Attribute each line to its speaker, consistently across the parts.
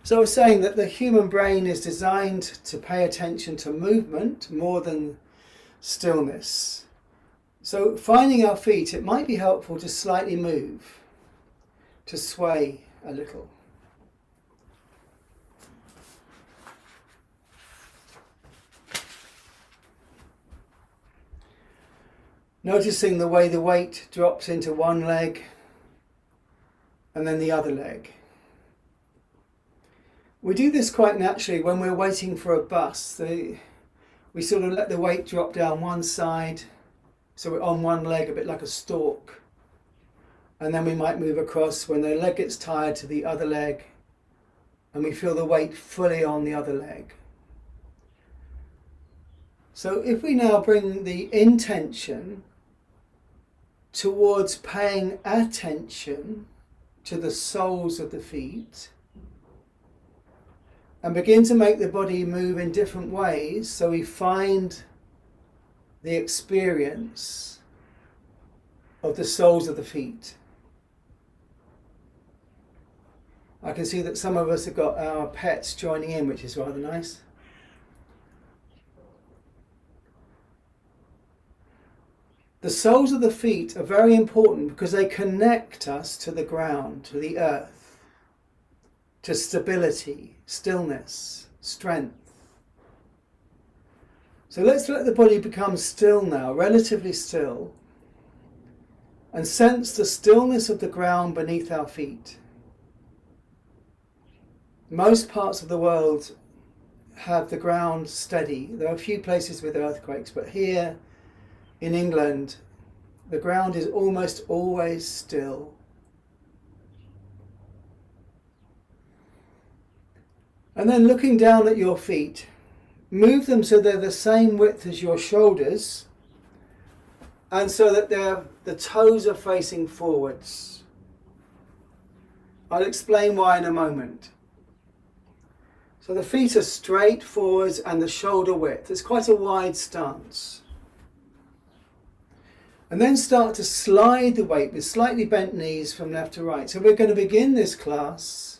Speaker 1: So I was saying that the human brain is designed to pay attention to movement more than stillness. So finding our feet, it might be helpful to slightly move, to sway a little. Noticing the way the weight drops into one leg and then the other leg. We do this quite naturally when we're waiting for a bus. We sort of let the weight drop down one side, so we're on one leg, a bit like a stalk. And then we might move across when the leg gets tired to the other leg, and we feel the weight fully on the other leg. So if we now bring the intention towards paying attention to the soles of the feet, and begin to make the body move in different ways, so we find the experience of the soles of the feet. I can see that some of us have got our pets joining in, which is rather nice. The soles of the feet are very important because they connect us to the ground, to the earth, to stability, stillness, strength. So let's let the body become still now, relatively still, and sense the stillness of the ground beneath our feet. Most parts of the world have the ground steady. There are a few places with earthquakes, but here in England, the ground is almost always still. And then looking down at your feet, move them so they're the same width as your shoulders, and so that the toes are facing forwards. I'll explain why in a moment. So the feet are straight forwards and the shoulder width. It's quite a wide stance. And then start to slide the weight with slightly bent knees from left to right. So we're going to begin this class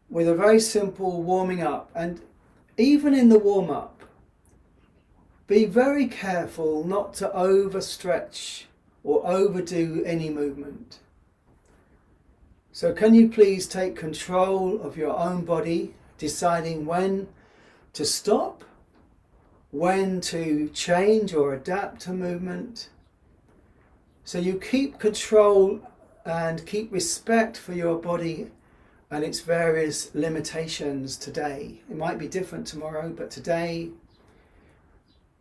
Speaker 1: with a very simple warming up. And even in the warm up, be very careful not to overstretch or overdo any movement. So can you please take control of your own body, deciding when to stop, when to change or adapt to movement. So you keep control and keep respect for your body and its various limitations today. It might be different tomorrow, but today,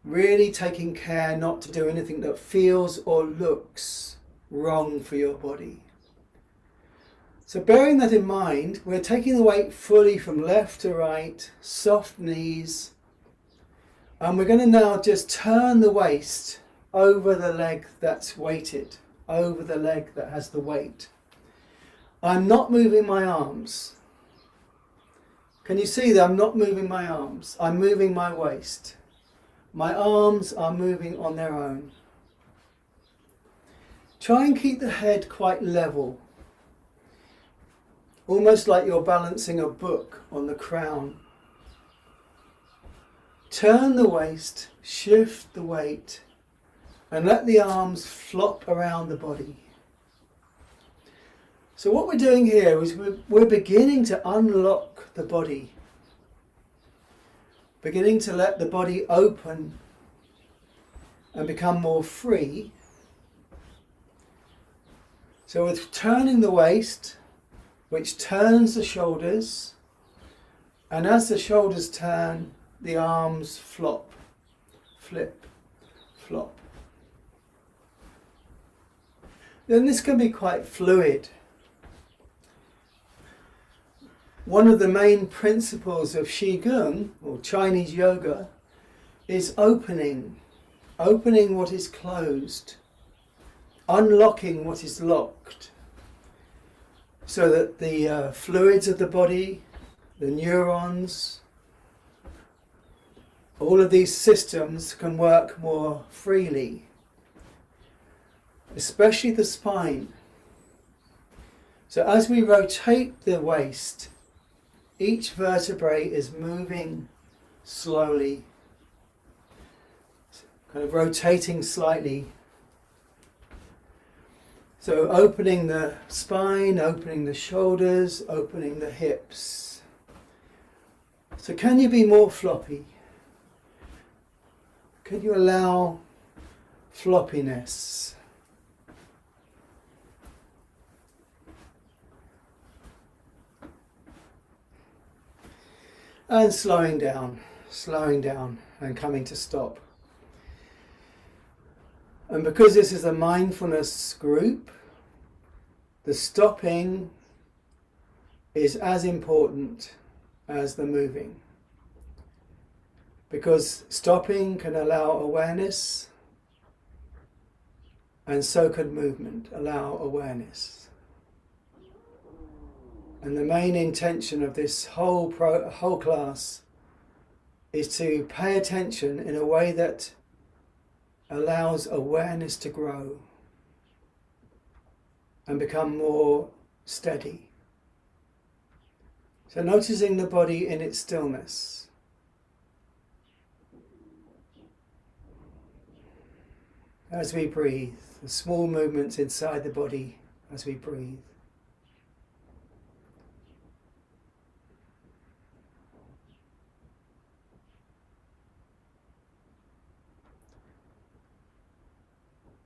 Speaker 1: really taking care not to do anything that feels or looks wrong for your body. So bearing that in mind, we're taking the weight fully from left to right, soft knees, and we're going to now just turn the waist over the leg that's weighted, over the leg that has the weight. I'm not moving my arms. Can you see that I'm not moving my arms? I'm moving my waist. My arms are moving on their own. Try and keep the head quite level, almost like you're balancing a book on the crown. Turn the waist, shift the weight, and let the arms flop around the body. So what we're doing here is we're beginning to unlock the body, beginning to let the body open and become more free. So with turning the waist, which turns the shoulders, and as the shoulders turn, the arms flop, flip, flop. Then this can be quite fluid. One of the main principles of Qigong, or Chinese yoga, is opening what is closed, unlocking what is locked, so that the fluids of the body, the neurons, all of these systems can work more freely, especially the spine. So as we rotate the waist, each vertebrae is moving slowly, kind of rotating slightly. So opening the spine, opening the shoulders, opening the hips. So can you be more floppy? Can you allow floppiness? And slowing down and coming to stop. And because this is a mindfulness group, the stopping is as important as the moving. Because stopping can allow awareness, and so can movement allow awareness. And the main intention of this whole class is to pay attention in a way that allows awareness to grow and become more steady. So noticing the body in its stillness. As we breathe, the small movements inside the body as we breathe.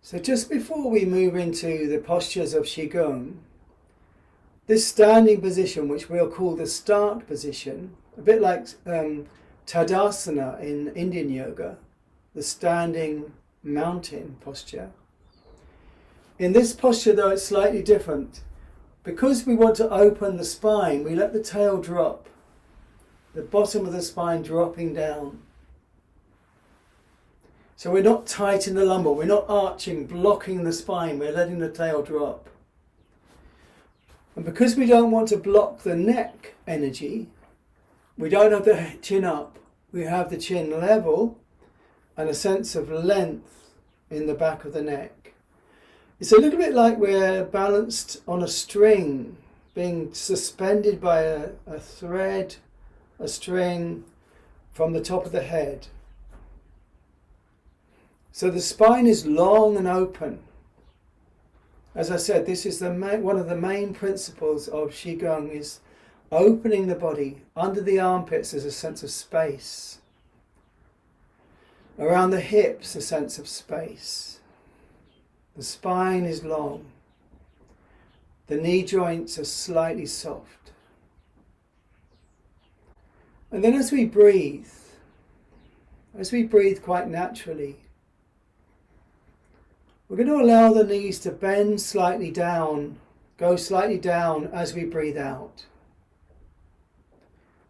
Speaker 1: So just before we move into the postures of Qigong, this standing position, which we'll call the start position, a bit like Tadasana in Indian yoga, the standing mountain posture. In this posture though, it's slightly different. Because we want to open the spine, we let the tail drop, the bottom of the spine dropping down. So we're not tight in the lumbar, we're not arching, blocking the spine, we're letting the tail drop. And because we don't want to block the neck energy, we don't have the chin up, we have the chin level and a sense of length in the back of the neck. It's a little bit like we're balanced on a string, being suspended by a thread, a string from the top of the head. So the spine is long and open. As I said, this is one of the main principles of Qigong, is opening the body. Under the armpits there's a sense of space. Around the hips a sense of space. The spine is long. The knee joints are slightly soft. And then as we breathe quite naturally, we're going to allow the knees to bend slightly down, go slightly down as we breathe out.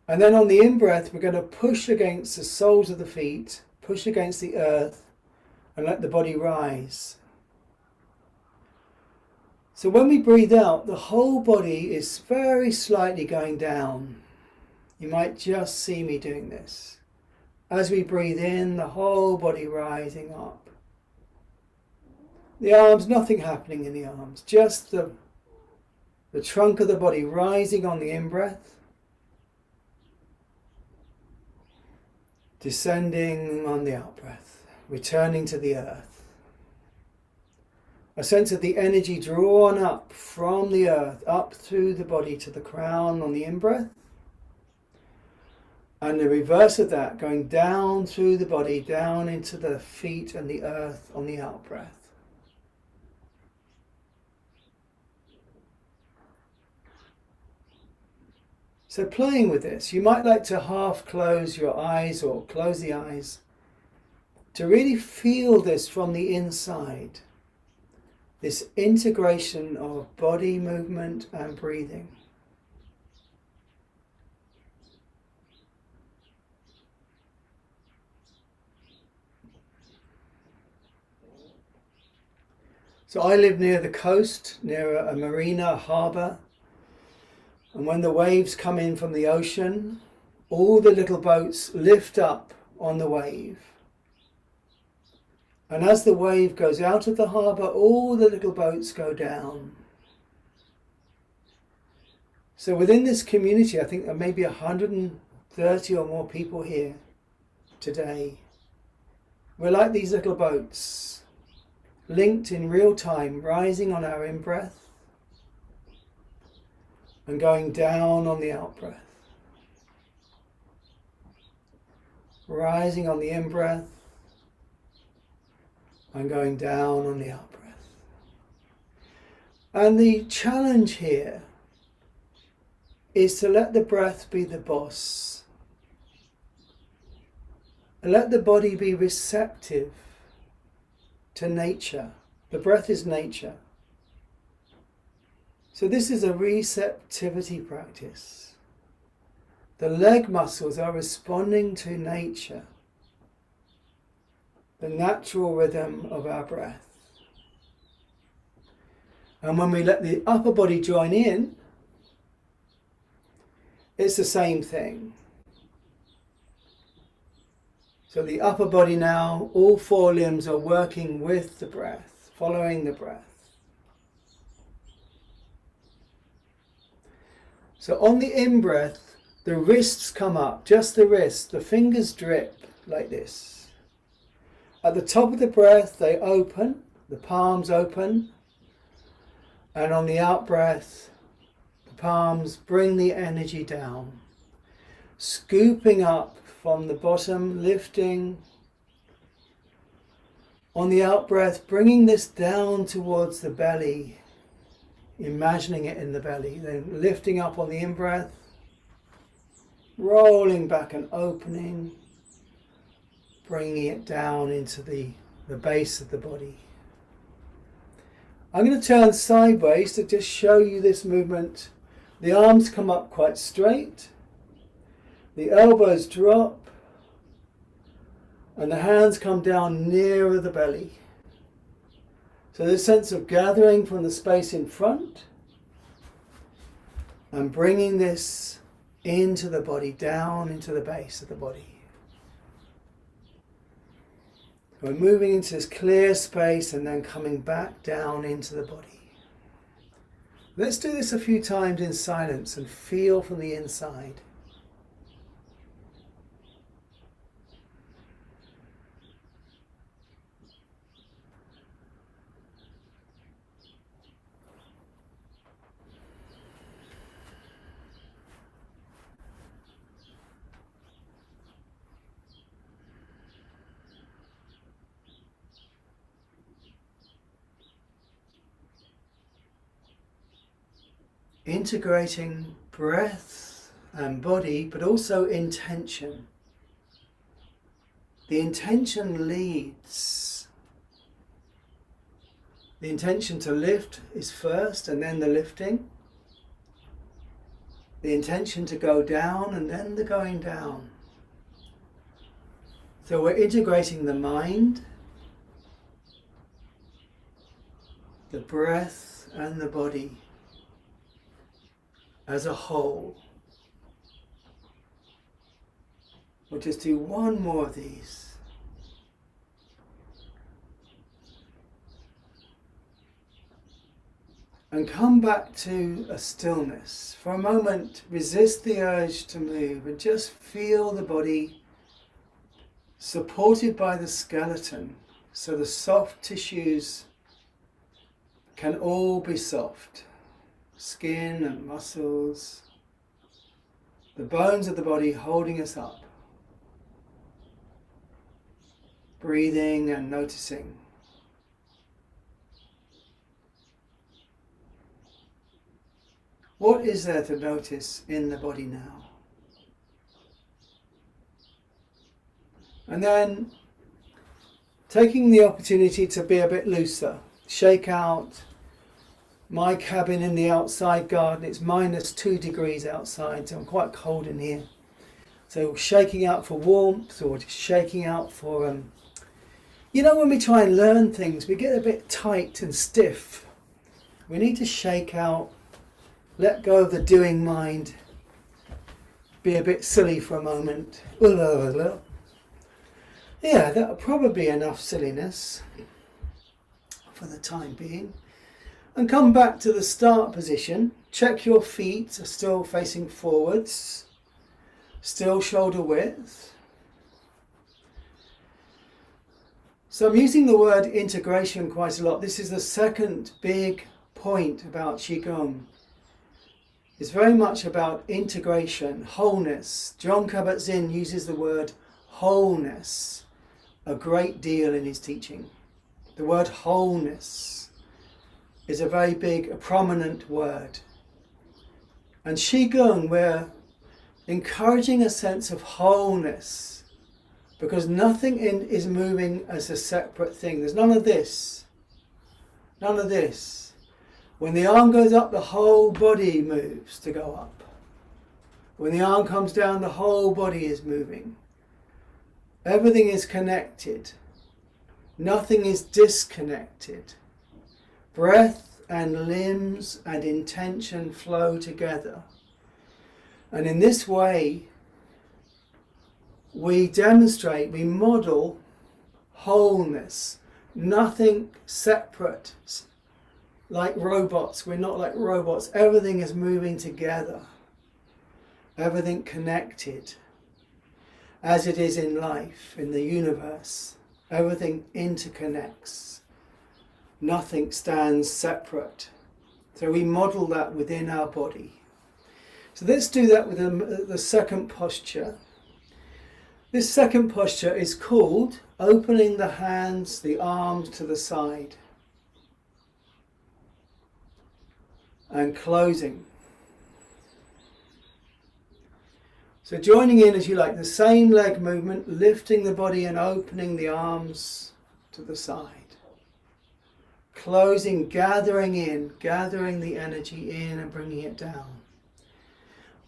Speaker 1: And then on the in-breath, we're going to push against the soles of the feet, push against the earth, and let the body rise. So when we breathe out, the whole body is very slightly going down. You might just see me doing this. As we breathe in, the whole body rising up. The arms, nothing happening in the arms, just the trunk of the body rising on the in-breath, descending on the out-breath, returning to the earth. A sense of the energy drawn up from the earth, up through the body to the crown on the in-breath, and the reverse of that, going down through the body, down into the feet and the earth on the out-breath. So playing with this, you might like to half close your eyes or close the eyes to really feel this from the inside, this integration of body movement and breathing. So I live near the coast, near a marina, a harbour. And when the waves come in from the ocean, all the little boats lift up on the wave. And as the wave goes out of the harbour, all the little boats go down. So within this community, I think there may be 130 or more people here today. We're like these little boats, linked in real time, rising on our in-breath and going down on the out-breath. Rising on the in-breath and going down on the out-breath. And the challenge here is to let the breath be the boss. And let the body be receptive to nature. The breath is nature. So this is a receptivity practice. The leg muscles are responding to nature, the natural rhythm of our breath. And when we let the upper body join in, it's the same thing. So the upper body now, all four limbs are working with the breath, following the breath. So on the in-breath, the wrists come up, just the wrists, the fingers drip like this. At the top of the breath, they open, the palms open, and on the out-breath, the palms bring the energy down, scooping up from the bottom, lifting. On the out-breath, bringing this down towards the belly, imagining it in the belly, then lifting up on the in-breath, rolling back and opening, bringing it down into the base of the body. I'm going to turn sideways to just show you this movement. The arms come up quite straight, the elbows drop, and the hands come down nearer the belly. So this sense of gathering from the space in front and bringing this into the body, down into the base of the body. We're moving into this clear space and then coming back down into the body. Let's do this a few times in silence and feel from the inside. Integrating breath and body, but also intention. The intention leads. The intention to lift is first and then the lifting. The intention to go down and then the going down. So we're integrating the mind, the breath and the body as a whole. We'll just do one more of these. And come back to a stillness. For a moment, resist the urge to move and just feel the body supported by the skeleton, so the soft tissues can all be soft. Skin and muscles, the bones of the body holding us up. Breathing and noticing. What is there to notice in the body now? And then taking the opportunity to be a bit looser, shake out. My cabin in the outside garden, it's -2 degrees outside, so I'm quite cold in here. So shaking out for warmth, or just shaking out for, you know, when we try and learn things, we get a bit tight and stiff. We need to shake out, let go of the doing mind, be a bit silly for a moment. Yeah, that'll probably be enough silliness for the time being. And come back to the start position. Check your feet are still facing forwards, still shoulder width. So I'm using the word integration quite a lot. This is the second big point about Qigong. It's very much about integration, wholeness. John Kabat-Zinn uses the word wholeness a great deal in his teaching. The word wholeness is a very big, a prominent word. And Qigong, we're encouraging a sense of wholeness, because nothing is moving as a separate thing. There's none of this. None of this. When the arm goes up, the whole body moves to go up. When the arm comes down, the whole body is moving. Everything is connected. Nothing is disconnected. Breath and limbs and intention flow together. And in this way, we demonstrate, we model wholeness. Nothing separate. Like robots, we're not like robots. Everything is moving together. Everything connected. As it is in life, in the universe. Everything interconnects. Nothing stands separate. So we model that within our body. So let's do that with the second posture. This second posture is called opening the hands, the arms to the side. And closing. So joining in as you like, the same leg movement, lifting the body and opening the arms to the side. Closing, gathering in, gathering the energy in and bringing it down.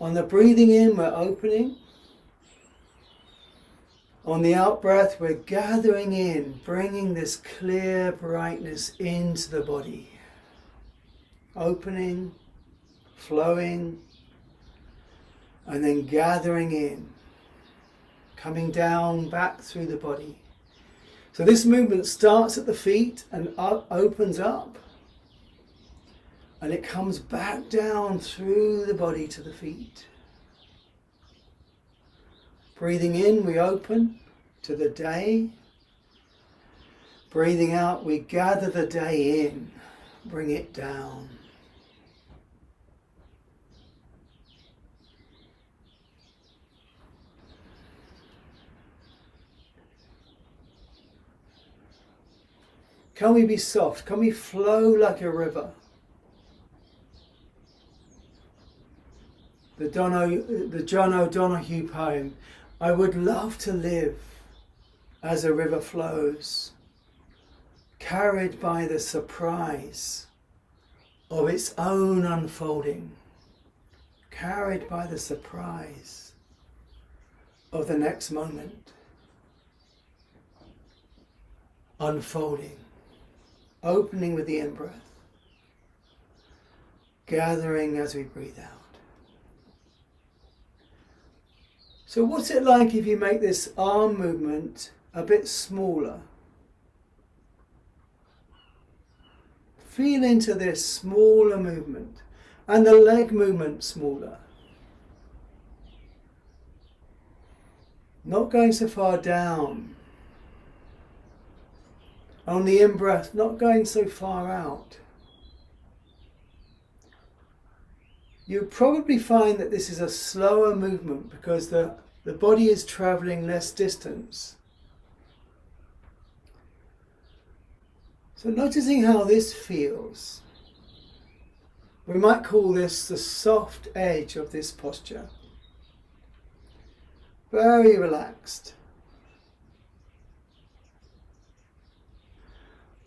Speaker 1: On the breathing in, we're opening. On the out breath, we're gathering in, bringing this clear brightness into the body. Opening, flowing, and then gathering in, coming down back through the body. So this movement starts at the feet and opens up, and it comes back down through the body to the feet. Breathing in, we open to the day. Breathing out, we gather the day in, bring it down. Can we be soft? Can we flow like a river? The John O'Donoghue poem, I would love to live as a river flows, carried by the surprise of its own unfolding, carried by the surprise of the next moment, unfolding. Opening with the in-breath, gathering as we breathe out. So what's it like if you make this arm movement a bit smaller? Feel into this smaller movement and the leg movement smaller. Not going so far down. On the in-breath, not going so far out. You'll probably find that this is a slower movement because the body is travelling less distance. So noticing how this feels. We might call this the soft edge of this posture. Very relaxed.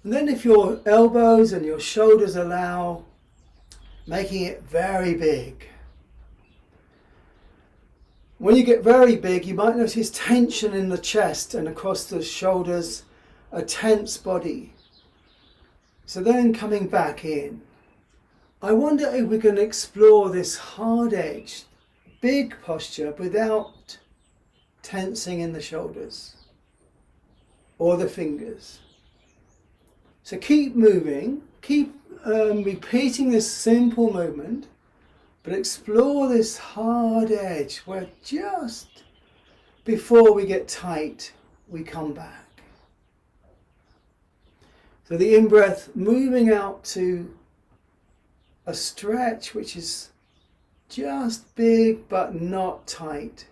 Speaker 1: And then if your elbows and your shoulders allow, making it very big. When you get very big, you might notice tension in the chest and across the shoulders, a tense body. So then coming back in. I wonder if we can explore this hard-edged, big posture without tensing in the shoulders or the fingers. So keep moving, keep repeating this simple movement, but explore this hard edge where just before we get tight, we come back. So the in-breath moving out to a stretch which is just big but not tight,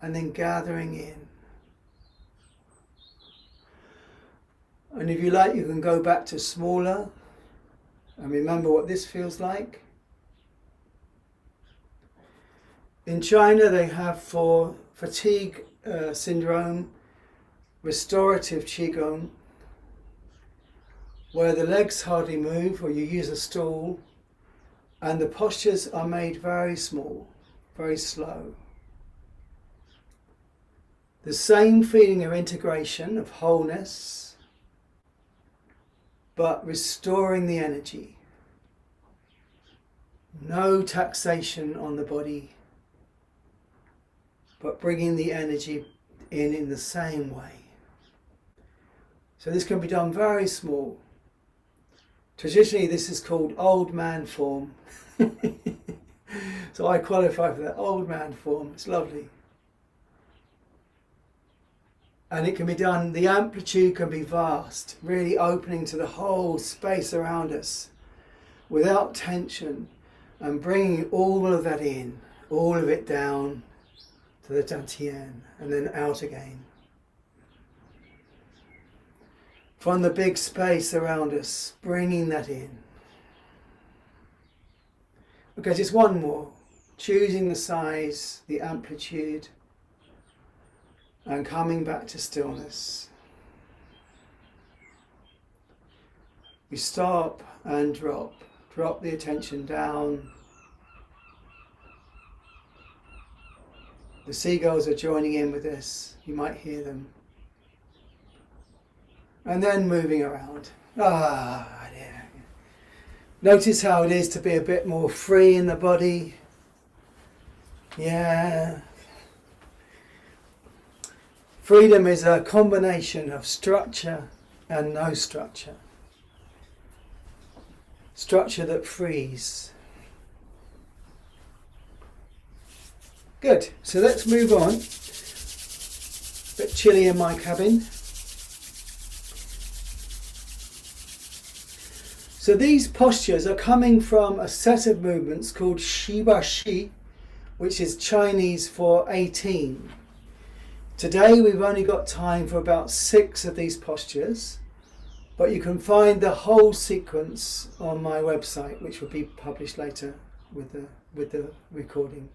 Speaker 1: and then gathering in. And if you like, you can go back to smaller and remember what this feels like. In China, they have for fatigue syndrome, restorative qigong, where the legs hardly move, or you use a stool, and the postures are made very small, very slow. The same feeling of integration, of wholeness, but restoring the energy. No taxation on the body, but bringing the energy in the same way. So this can be done very small. Traditionally, this is called old man form. So I qualify for that old man form. It's lovely. And it can be done, the amplitude can be vast, really opening to the whole space around us without tension, and bringing all of that in, all of it down to the dantian and then out again. From the big space around us, bringing that in. Okay, just one more. Choosing the size, the amplitude, and coming back to stillness. We stop and drop. Drop the attention down. The seagulls are joining in with this. You might hear them. And then moving around. Yeah. Notice how it is to be a bit more free in the body. Yeah. Freedom is a combination of structure and no structure. Structure that frees. Good, so let's move on. A bit chilly in my cabin. So these postures are coming from a set of movements called Shiba Shi, which is Chinese for 18. Today we've only got time for about 6 of these postures, but you can find the whole sequence on my website, which will be published later with the recording.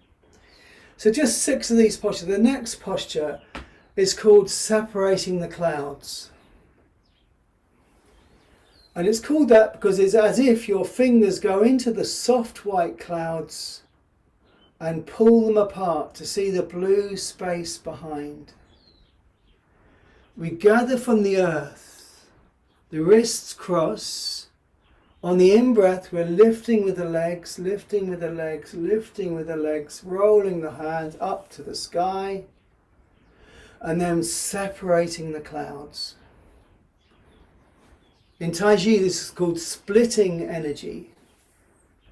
Speaker 1: So just 6 of these postures. The next posture is called separating the clouds. And it's called that because it's as if your fingers go into the soft white clouds and pull them apart to see the blue space behind. We gather from the earth, the wrists cross. On the in-breath, we're lifting with the legs, lifting with the legs, lifting with the legs, rolling the hands up to the sky, and then separating the clouds. In Tai Chi, this is called splitting energy.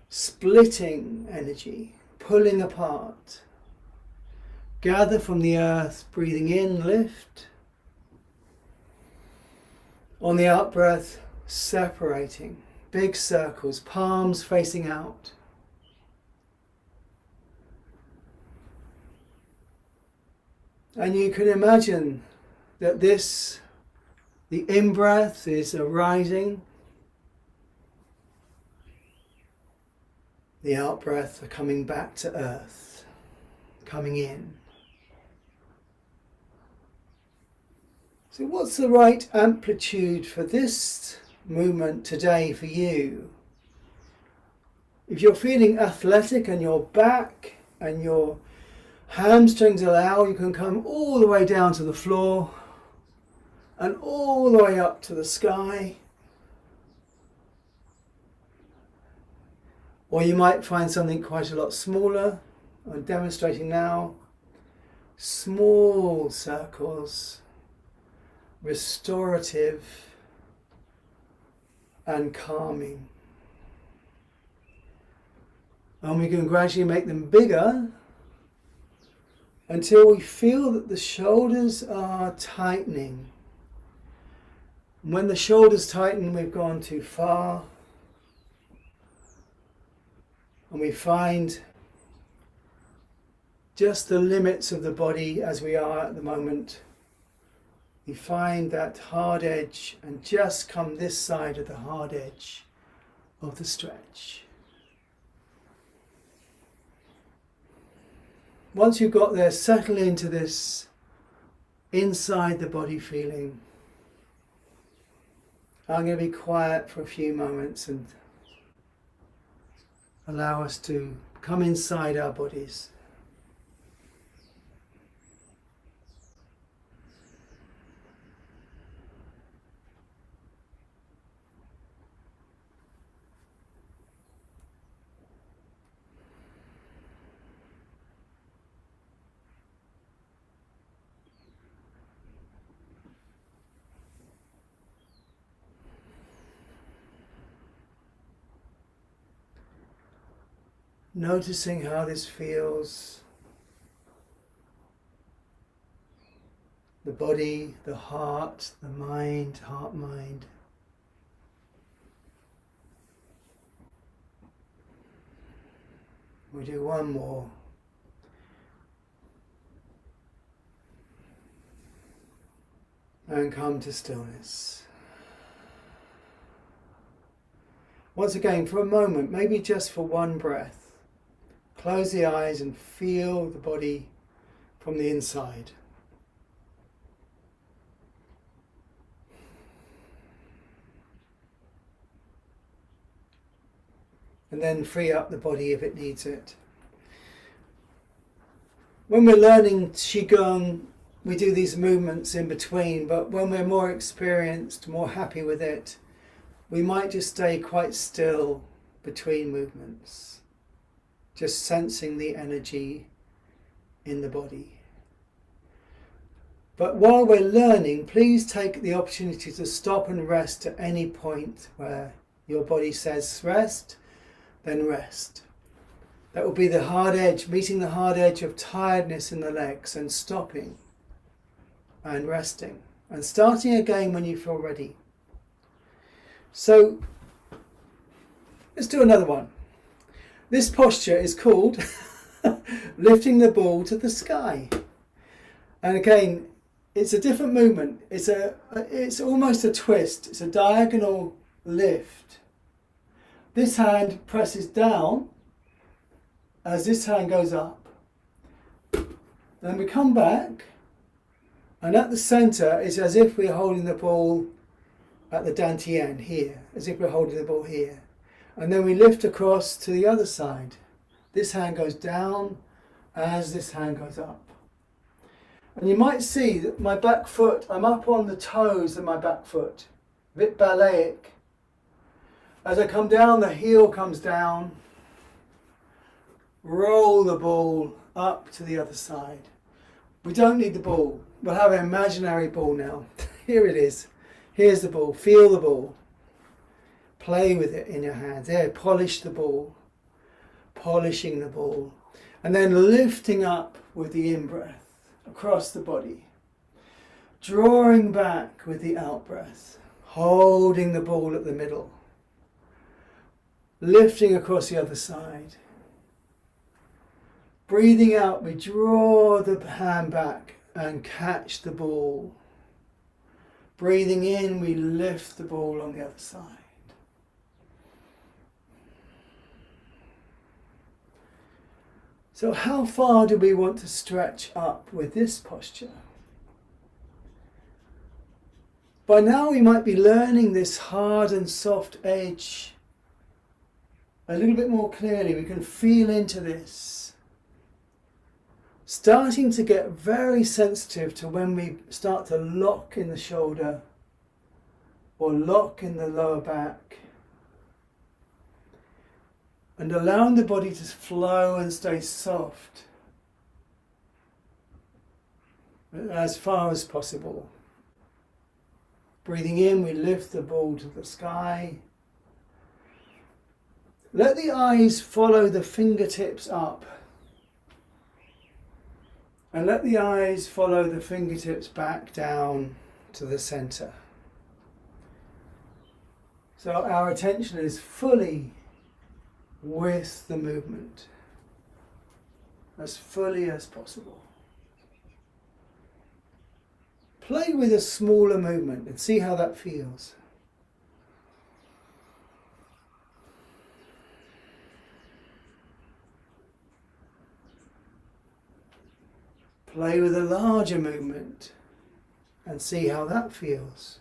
Speaker 1: Splitting energy, pulling apart. Gather from the earth, breathing in, lift. On the out breath, separating. Big circles, palms facing out. And you can imagine that the in-breath is arising. The out-breath are coming back to earth, coming in. So what's the right amplitude for this movement today for you? If you're feeling athletic and your back and your hamstrings allow, you can come all the way down to the floor and all the way up to the sky. Or you might find something quite a lot smaller. I'm demonstrating now. Small circles, restorative, and calming. And we can gradually make them bigger until we feel that the shoulders are tightening. When the shoulders tighten, we've gone too far. And we find just the limits of the body as we are at the moment. We find that hard edge and just come this side of the hard edge of the stretch. Once you've got there, settle into this inside the body feeling. I'm going to be quiet for a few moments and allow us to come inside our bodies. Noticing how this feels. The body, the heart, the mind, heart-mind. We do one more. And come to stillness. Once again, for a moment, maybe just for one breath, close the eyes and feel the body from the inside. And then free up the body if it needs it. When we're learning Qigong, we do these movements in between, but when we're more experienced, more happy with it, we might just stay quite still between movements. Just sensing the energy in the body. But while we're learning, please take the opportunity to stop and rest at any point where your body says rest, then rest. That will be the hard edge, meeting the hard edge of tiredness in the legs and stopping and resting and starting again when you feel ready. So let's do another one. This posture is called lifting the ball to the sky. And again, it's a different movement. It's almost a twist. It's a diagonal lift. This hand presses down as this hand goes up. Then we come back, and at the center it's as if we're holding the ball at the dantian here, as if we're holding the ball here. And then we lift across to the other side. This hand goes down as this hand goes up. And you might see that my back foot, I'm up on the toes of my back foot, a bit balletic. As I come down, the heel comes down. Roll the ball up to the other side. We don't need the ball. We'll have an imaginary ball now. Here it is. Here's the ball. Feel the ball. Play with it in your hands. There, polish the ball. Polishing the ball. And then lifting up with the in-breath across the body. Drawing back with the out-breath. Holding the ball at the middle. Lifting across the other side. Breathing out, we draw the hand back and catch the ball. Breathing in, we lift the ball on the other side. So how far do we want to stretch up with this posture? By now we might be learning this hard and soft edge a little bit more clearly. We can feel into this. Starting to get very sensitive to when we start to lock in the shoulder or lock in the lower back. And allowing the body to flow and stay soft as far as possible. Breathing in, we lift the ball to the sky. Let the eyes follow the fingertips up. And let the eyes follow the fingertips back down to the centre. So our attention is fully with the movement, as fully as possible. Play with a smaller movement and see how that feels. Play with a larger movement and see how that feels.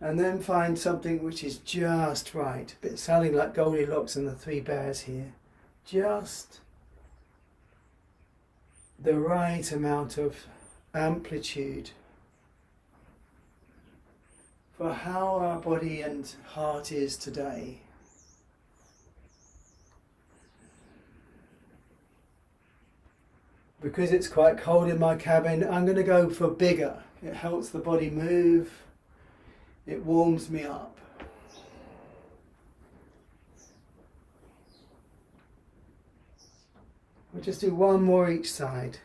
Speaker 1: And then find something which is just right. A bit sounding like Goldilocks and the Three Bears here. Just the right amount of amplitude for how our body and heart is today. Because it's quite cold in my cabin, I'm going to go for bigger. It helps the body move. It warms me up. We'll just do one more each side.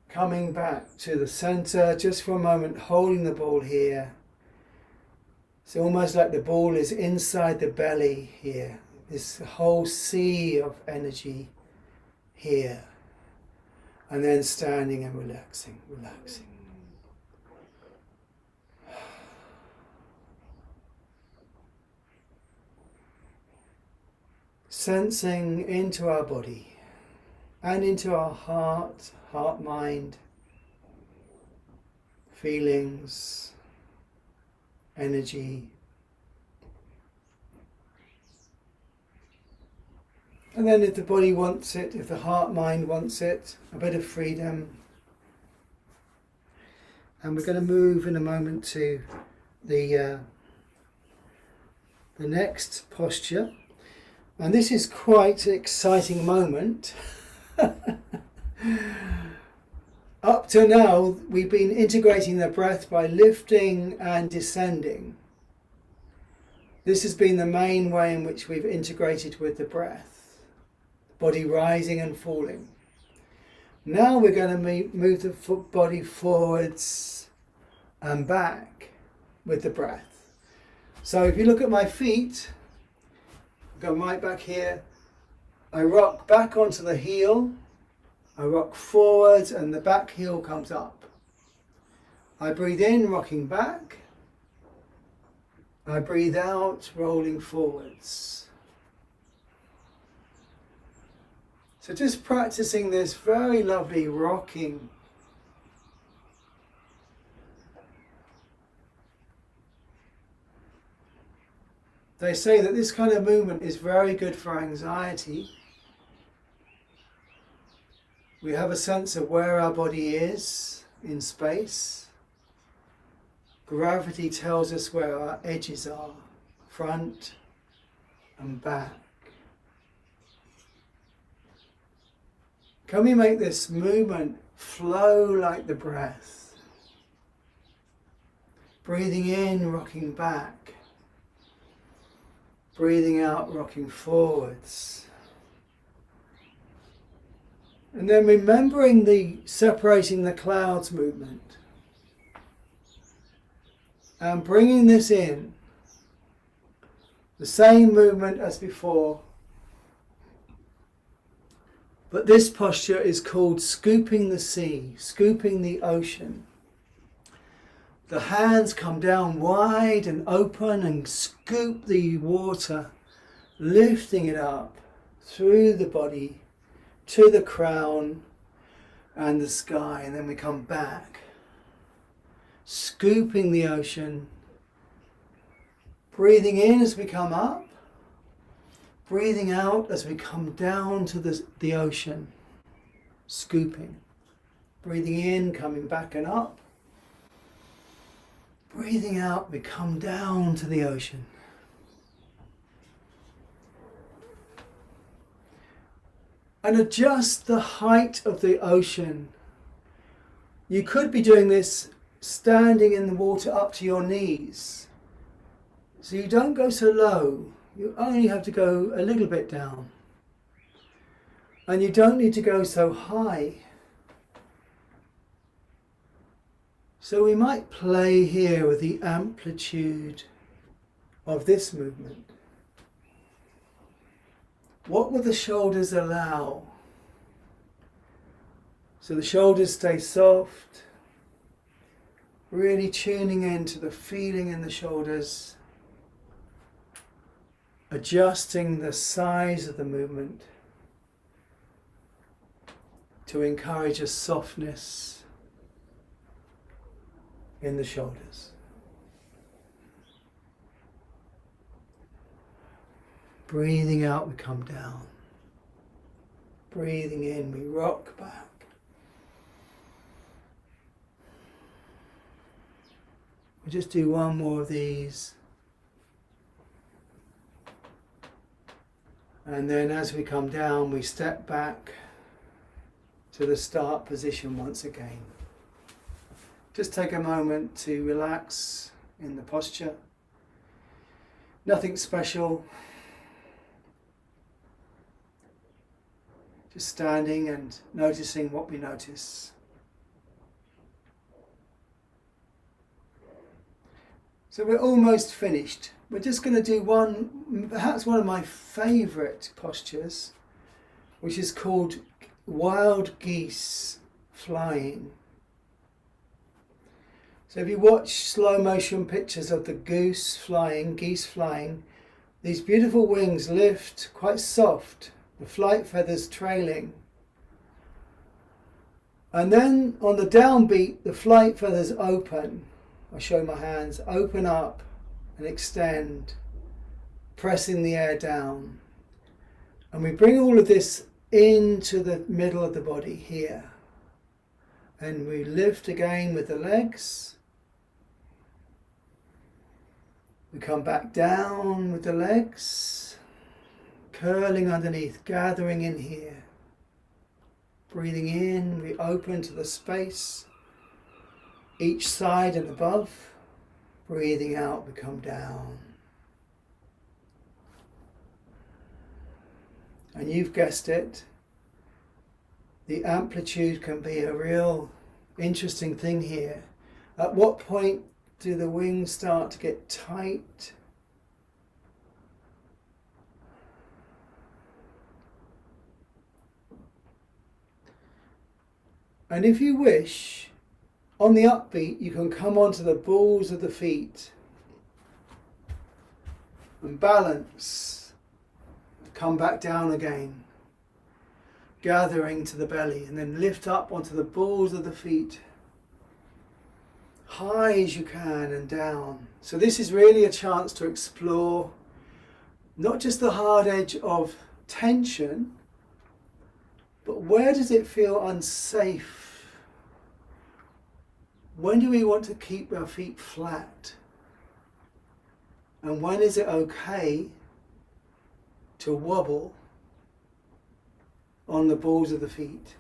Speaker 1: Coming back to the center just for a moment, holding the ball here. It's almost like the ball is inside the belly here. This whole sea of energy here. And then standing and relaxing, relaxing. Sensing into our body and into our heart, mind, feelings, energy. And then if the body wants it, if the heart, mind wants it, a bit of freedom. And we're going to move in a moment to the next posture. And this is quite an exciting moment. Up to now, we've been integrating the breath by lifting and descending. This has been the main way in which we've integrated with the breath. Body rising and falling. Now we're going to move the body forwards and back with the breath. So if you look at my feet, go right back here, I rock back onto the heel, I rock forwards and the back heel comes up. I breathe in, rocking back. I breathe out, rolling forwards. So just practicing this very lovely rocking. They say that this kind of movement is very good for anxiety. We have a sense of where our body is in space. Gravity tells us where our edges are, front and back. Can we make this movement flow like the breath? Breathing in, rocking back. Breathing out, rocking forwards. And then remembering the separating the clouds movement. And bringing this in. The same movement as before. But this posture is called scooping the sea, scooping the ocean. The hands come down wide and open and scoop the water, lifting it up through the body to the crown and the sky, and then we come back, scooping the ocean, breathing in as we come up, breathing out as we come down to the ocean, scooping, breathing in, coming back and up, Breathing out, we come down to the ocean. And adjust the height of the ocean. You could be doing this standing in the water up to your knees. So you don't go so low, you only have to go a little bit down. And you don't need to go so high. So we might play here with the amplitude of this movement. What will the shoulders allow? So the shoulders stay soft, really tuning into the feeling in the shoulders, adjusting the size of the movement to encourage a softness in the shoulders. Breathing out, we come down. Breathing in, we rock back. We'll just do one more of these. And then as we come down, we step back to the start position once again. Just take a moment to relax in the posture. Nothing special. Just standing and noticing what we notice. So we're almost finished. We're just going to do one, perhaps one of my favourite postures, which is called wild geese flying. So if you watch slow motion pictures of the geese flying, these beautiful wings lift quite soft, the flight feathers trailing. And then on the downbeat, the flight feathers open. I show my hands, open up and extend, pressing the air down. And we bring all of this into the middle of the body here. And we lift again with the legs. We come back down with the legs, curling underneath, gathering in here. Breathing in, we open to the space, each side and above. Breathing out, we come down. And you've guessed it, the amplitude can be a real interesting thing here. At what point do the wings start to get tight? And if you wish, on the upbeat, you can come onto the balls of the feet and balance, come back down again, gathering to the belly, and then lift up onto the balls of the feet, high as you can and down. So this is really a chance to explore not just the hard edge of tension, but where does it feel unsafe? When do we want to keep our feet flat? And when is it okay to wobble on the balls of the feet?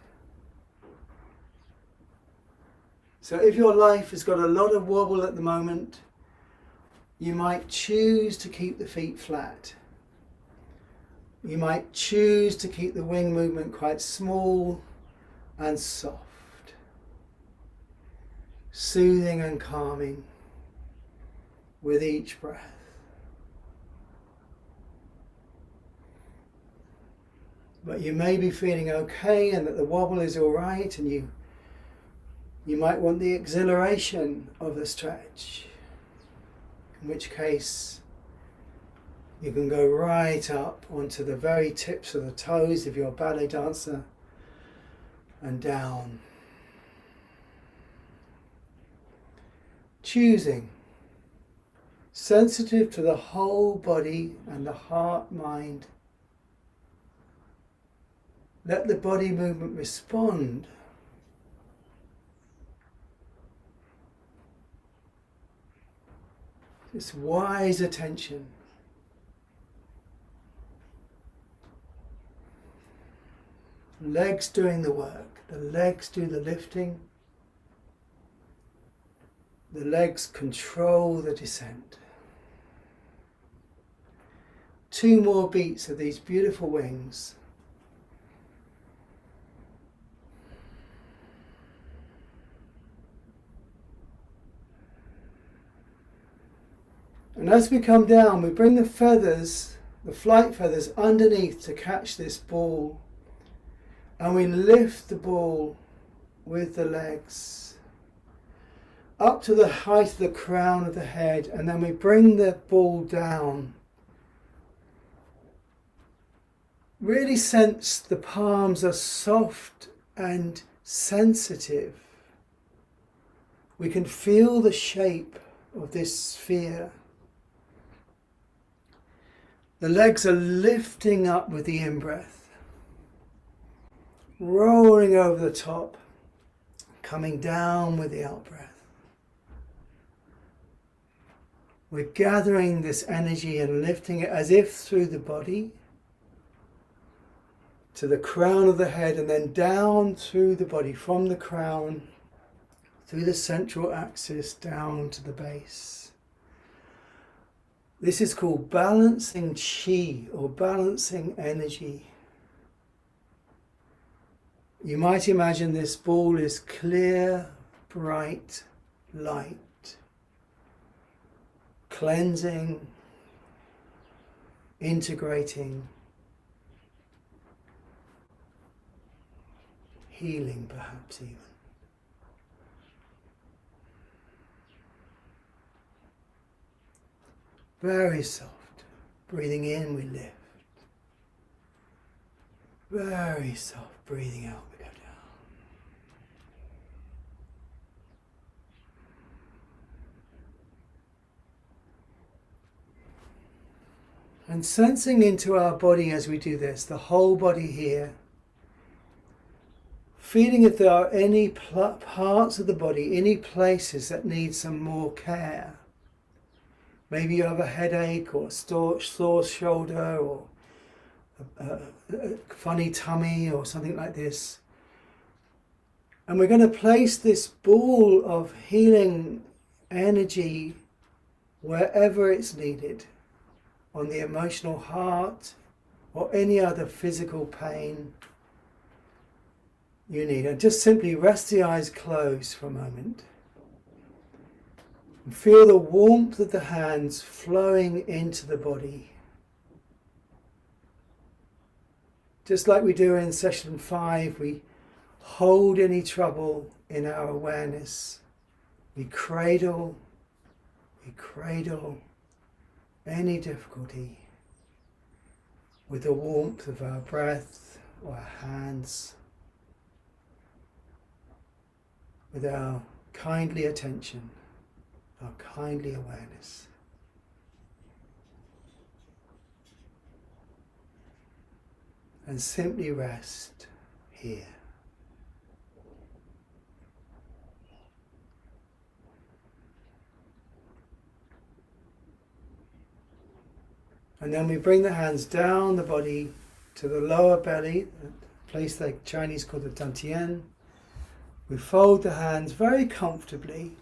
Speaker 1: So if your life has got a lot of wobble at the moment, you might choose to keep the feet flat. You might choose to keep the wing movement quite small and soft. Soothing and calming with each breath. But you may be feeling okay and that the wobble is all right, and you might want the exhilaration of the stretch, in which case you can go right up onto the very tips of the toes if you're a ballet dancer and down. Choosing, sensitive to the whole body and the heart, mind. Let the body movement respond. this wise attention. Legs doing the work. The legs do the lifting. The legs control the descent. 2 more beats of these beautiful wings. And as we come down, we bring the feathers, the flight feathers, underneath to catch this ball. And we lift the ball with the legs up to the height of the crown of the head, and then we bring the ball down. Really sense the palms are soft and sensitive. We can feel the shape of this sphere. The legs are lifting up with the in-breath, rolling over the top, coming down with the out-breath. We're gathering this energy and lifting it as if through the body to the crown of the head, and then down through the body, from the crown through the central axis down to the base. This is called balancing chi, or balancing energy. You might imagine this ball is clear, bright light, cleansing, integrating, healing perhaps even. Very soft. Breathing in, we lift. Very soft. Breathing out, we go down. And sensing into our body as we do this, the whole body here. Feeling if there are any parts of the body, any places that need some more care. Maybe you have a headache or a sore shoulder or a funny tummy or something like this. And we're going to place this ball of healing energy wherever it's needed, on the emotional heart or any other physical pain you need. And just simply rest the eyes closed for a moment. And feel the warmth of the hands flowing into the body. Just like we do in session 5, we hold any trouble in our awareness. We cradle any difficulty with the warmth of our breath or our hands, with our kindly attention, our kindly awareness. And simply rest here. And then we bring the hands down the body to the lower belly, a place the Chinese call the dantian. We fold the hands very comfortably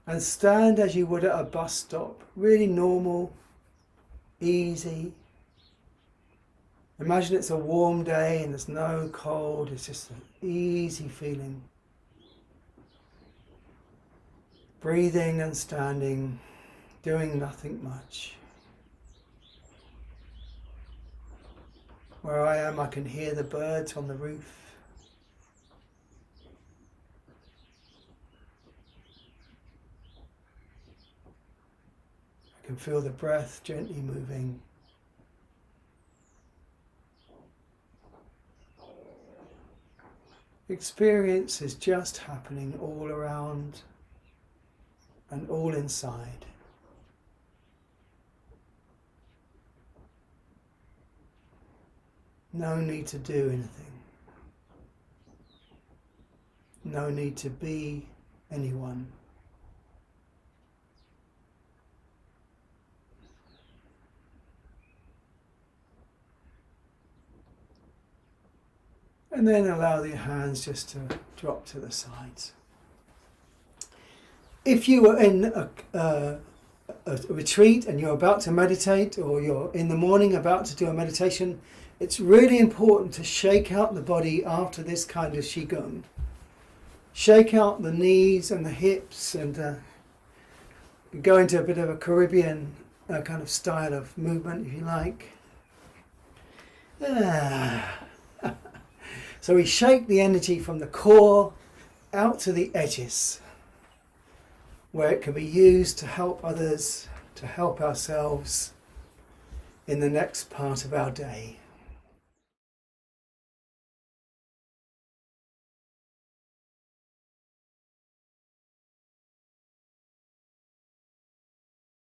Speaker 1: and stand as you would at a bus stop. Really normal, easy. Imagine it's a warm day and there's no cold, it's just an easy feeling. Breathing and standing, doing nothing much. Where I am, I can hear the birds on the roof. I can feel the breath gently moving. Experience is just happening all around and all inside. No need to do anything. No need to be anyone. And then allow your hands just to drop to the sides. If you are in a retreat and you're about to meditate, or you're in the morning about to do a meditation, it's really important to shake out the body after this kind of Qigong. Shake out the knees and the hips, and go into a bit of a Caribbean kind of style of movement, if you like. So we shake the energy from the core out to the edges, where it can be used to help others, to help ourselves in the next part of our day.